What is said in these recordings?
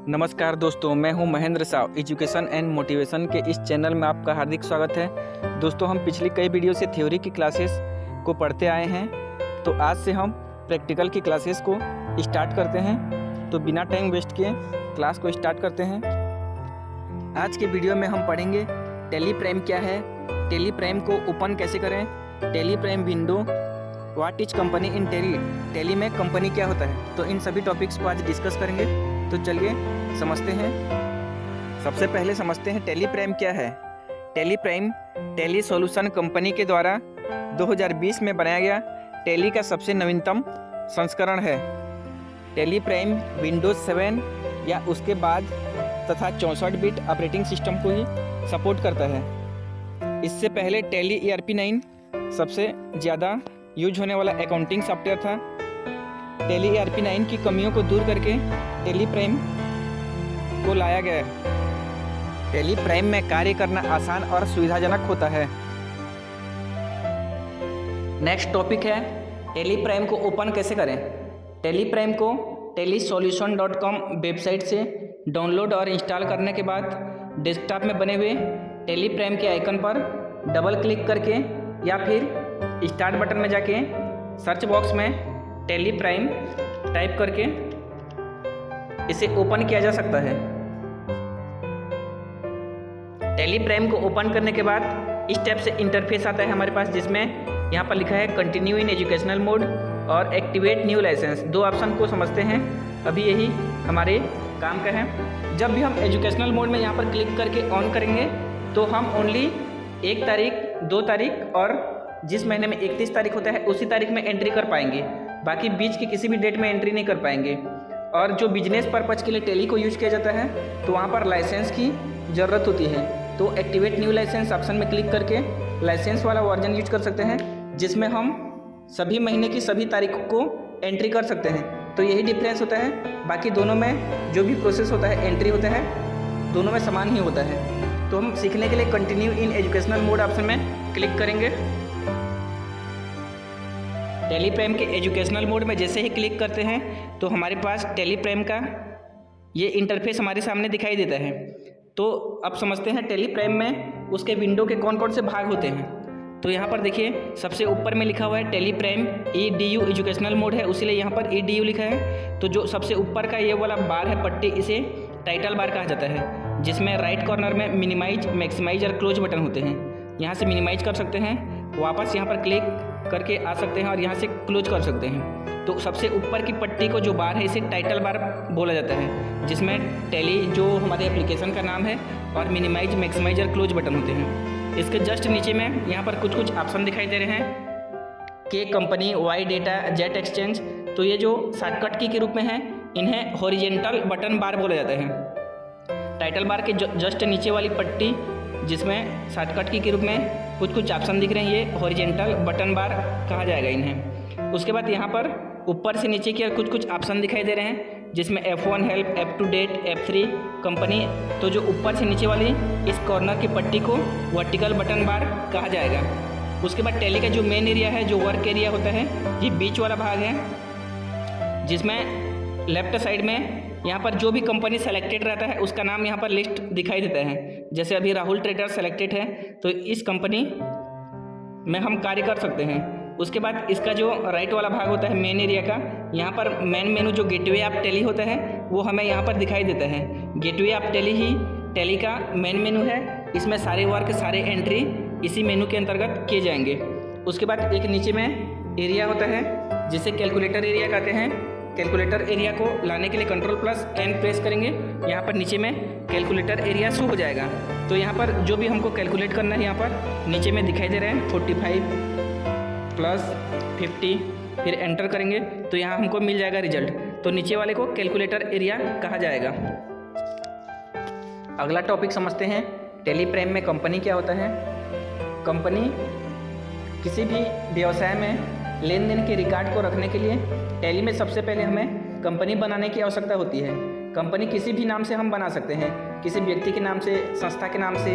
नमस्कार दोस्तों, मैं हूं Mahendra Sao. Education and motivation के इस चैनल में आपका हार्दिक स्वागत है। दोस्तों, हम पिछली कई वीडियो से थ्योरी की क्लासेस को पढ़ते आए हैं, तो आज से हम प्रैक्टिकल की क्लासेस को स्टार्ट करते हैं। तो बिना टाइम वेस्ट किए क्लास को स्टार्ट करते हैं। आज के वीडियो में हम पढ़ेंगे टैली प्राइम क्या है, टैली प्राइम को ओपन कैसे करें, tally prime window, what is company in tally, tally में कंपनी क्या होता है। तो इन सभी टॉपिक्स को आज डिस्कस करेंगे। तो चलिए समझते हैं। सबसे पहले समझते हैं टैली प्राइम क्या है। Tally prime tally solution company के द्वारा 2020 में बनाया गया टैली का सबसे नवीनतम संस्करण है। टैली प्राइम विंडोज 7 या उसके बाद तथा 64 बिट ऑपरेटिंग सिस्टम को ही सपोर्ट करता है। इससे पहले टैली ERP9 सबसे ज़्यादा यूज होने वाला अकाउंटिंग सॉफ्टवेयर था। टैली ERP9 की कमियों को दूर करके टैली प्राइम को लाया गया है। टैली प्राइम में कार्य करना आसान और सुविधाजनक होता है। नेक्स्ट टॉपिक है टैली प्राइम को ओपन कैसे करें। टैली प्राइम को tellysolution.com वेबसाइट से डाउनलोड और इंस्टॉल करने के बाद डेस्कटॉप में बने हुए टैली प्राइम के आइकन पर डबल क्लिक करके या फिर स्टार्ट बटन में जाके सर्च बॉक्स में टैली प्राइम टाइप करके इसे ओपन किया जा सकता है। टैली प्राइम को ओपन करने के बाद इस टाइप से इंटरफेस आता है हमारे पास, जिसमें यहाँ पर लिखा है कंटिन्यू इन एजुकेशनल मोड और एक्टिवेट न्यू लाइसेंस। दो ऑप्शन को समझते हैं, अभी यही हमारे काम का है। जब भी हम एजुकेशनल मोड में यहाँ पर क्लिक करके ऑन करेंगे तो हम ओनली 1 तारीख, 2 तारीख और जिस महीने में 31 तारीख होता है उसी तारीख में एंट्री कर पाएंगे। बाकी बीच की किसी भी डेट में एंट्री नहीं कर पाएंगे। और जो बिजनेस पर्पज के लिए टैली को यूज किया जाता है तो वहाँ पर लाइसेंस की ज़रूरत होती है। तो एक्टिवेट न्यू लाइसेंस ऑप्शन में क्लिक करके लाइसेंस वाला वर्जन यूज कर सकते हैं, जिसमें हम सभी महीने की सभी तारीख को एंट्री कर सकते हैं। तो यही डिफरेंस होता है। बाकी दोनों में जो भी प्रोसेस होता है, एंट्री होता है, दोनों में समान ही होता है। तो हम सीखने के लिए continue in educational mode option में क्लिक करेंगे। टैली प्राइम के एजुकेशनल मोड में जैसे ही क्लिक करते हैं तो हमारे पास टैली प्राइम का ये इंटरफेस हमारे सामने दिखाई देता है। तो अब समझते हैं टैली प्राइम में उसके विंडो के कौन कौन से भाग होते हैं। तो यहाँ पर देखिए सबसे ऊपर में लिखा हुआ है tally prime EDU educational mode है, उसीलिए यहाँ पर EDU लिखा है। तो जो सबसे ऊपर का ये वाला बार है पट्टी, इसे टाइटल बार कहा जाता है, जिसमें राइट कॉर्नर में मिनिमाइज, मैक्सिमाइज और क्लोज बटन होते हैं। यहाँ से मिनिमाइज कर सकते हैं, वापस यहाँ पर क्लिक करके आ सकते हैं और यहाँ से क्लोज कर सकते हैं। तो सबसे ऊपर की पट्टी को जो बार है इसे टाइटल बार बोला जाता है, जिसमें टैली जो हमारे एप्लीकेशन का नाम है और मिनिमाइज, मैक्सिमाइज और क्लोज बटन होते हैं। इसके जस्ट नीचे में यहाँ पर कुछ ऑप्शन दिखाई दे रहे हैं। K company, Y data, Z exchange. तो ये जो शॉर्टकट की के रूप में है, इन्हें हॉरिजेंटल बटन बार बोला जाता है। टाइटल बार के जस्ट नीचे वाली पट्टी, जिसमें शॉर्टकट की के रूप में कुछ ऑप्शन दिख रहे हैं, ये हॉरिजेंटल बटन बार कहा जाएगा इन्हें। उसके बाद यहाँ पर ऊपर से नीचे की कुछ ऑप्शन दिखाई दे रहे हैं, जिसमें F1 help, F2 date, F3 company. तो जो ऊपर से नीचे वाली इस कॉर्नर की पट्टी को वर्टिकल बटन बार कहा जाएगा। उसके बाद टैली का जो मेन एरिया है, जो वर्क एरिया होता है, ये बीच वाला भाग है, जिसमें लेफ्ट साइड में यहाँ पर जो भी कंपनी सेलेक्टेड रहता है उसका नाम यहाँ पर लिस्ट दिखाई देता है। जैसे अभी राहुल ट्रेडर सेलेक्टेड है तो इस कंपनी में हम कार्य कर सकते हैं। उसके बाद इसका जो राइट वाला भाग होता है मेन एरिया का, यहाँ पर मेन मेनू जो गेटवे ऑफ टैली होता है वो हमें यहाँ पर दिखाई देता है। Gateway of tally he tally का मेन मेनू है। इसमें सारे वर्क, सारे एंट्री इसी मेनू के अंतर्गत किए जाएंगे। उसके बाद एक नीचे में एरिया होता है जिसे कैलकुलेटर एरिया कहते हैं। कैलकुलेटर एरिया को लाने के लिए Ctrl+N प्रेस करेंगे, यहाँ पर नीचे में कैलकुलेटर एरिया शो हो जाएगा। तो यहाँ पर जो भी हमको कैलकुलेट करना है यहाँ पर नीचे में दिखाई दे रहे हैं 45 + 50, फिर एंटर करेंगे तो यहाँ हमको मिल जाएगा रिजल्ट। तो नीचे वाले को कैलकुलेटर एरिया कहा जाएगा। अगला टॉपिक समझते हैं टैली प्राइम में कंपनी क्या होता है। कंपनी किसी भी व्यवसाय में लेन देन के रिकॉर्ड को रखने के लिए टैली में सबसे पहले हमें कंपनी बनाने की आवश्यकता होती है। कंपनी किसी भी नाम से हम बना सकते हैं, किसी व्यक्ति के नाम से, संस्था के नाम से,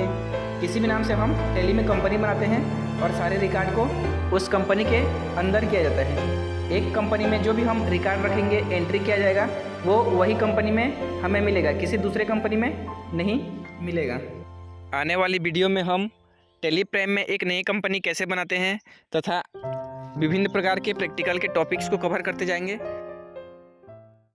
किसी भी नाम से हम टैली में कंपनी बनाते हैं और सारे रिकॉर्ड को उस कंपनी के अंदर किया जाता है। एक कंपनी में जो भी हम रिकॉर्ड रखेंगे, एंट्री किया जाएगा, वो वही कंपनी में हमें मिलेगा, किसी दूसरे कंपनी में नहीं मिलेगा। आने वाली वीडियो में हम टेलीप्राइम में एक नई कंपनी कैसे बनाते हैं तथा विभिन्न प्रकार के प्रैक्टिकल के टॉपिक्स को कवर करते जाएंगे।